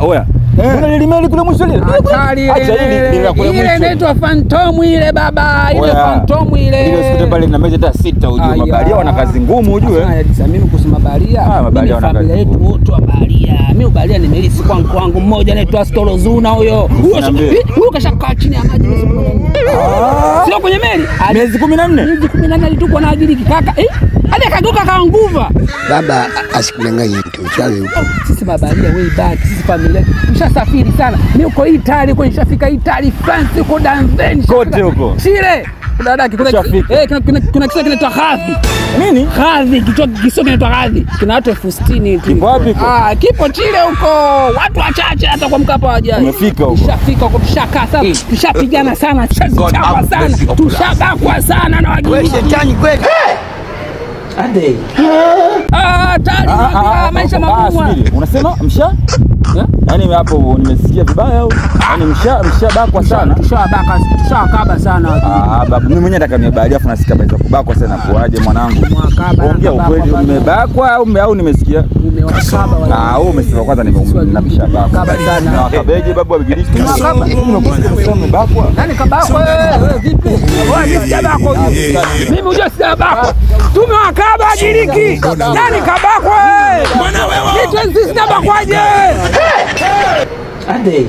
oya. Kuna lilimeli kule mwisho lile. Acha hili kule mwisho. Ile inaitwa Phantom ile baba, ile Phantom ile. Ile sikute pale na meza hata 6 ujue. Mabaharia wana kazi ngumu ujue. Sasa mimi kusema baharia, mabaharia wana kazi yetu wote wa baharia. Mimi baharia nimelisi kwangu mmoja anaitwa Storozuna huyo. Huyo kashakaa chini ya maji miezi 14. Sio kwenye meli. Miezi 14. Miezi 14 alituko na ajili kaka. Hadi akagoka kawa nguva. Baba asikulanganye tu chawe huko. Sisi mabaharia way back, sisi familia. Nishasafiri sana. Mimi uko Italy, uko nishafika Italy, France, uko Danzeni. Kote huko. Chile. Kuna dada kuna kiso kinaitwa Hadhi. Nini? Hadhi, kiso kinaitwa Hadhi. Kina watu 60,000 tu. Kipo wapi? Kipo Chile huko. Watu wachache hata kwa Mkapa wajaje. Umefika huko. Nishafika huko, tushakaa sana. Tushapigana sana, tushachapa sana. Tushabakwa sana na wageni. Wewe shetani kweli. Ade. Tali maisha magumu. Unasema msha? Yaani hapo nimesikia vibaya au? Yaani mshabakwa sana. Tushakaba sana. Babu mimi mwenyewe nataka nimebaharia afu nasikia baadhi kubakwa sana kuaje mwanangu. Ongea ukweli nimebakwa au nimesikia? Umewakaba wala. Wewe umesema kwanza nimeshabakwa. Na wakabeje babu abigirishi. Nimebakwa. Nani kabakwa wewe vipi? Wewe sijabakwa. Mimi unajua sijabakwa. Tumewakaba Giriki. Nani kabakwa wewe? Bwana wewe. Ni 26 bakwaje? Ade.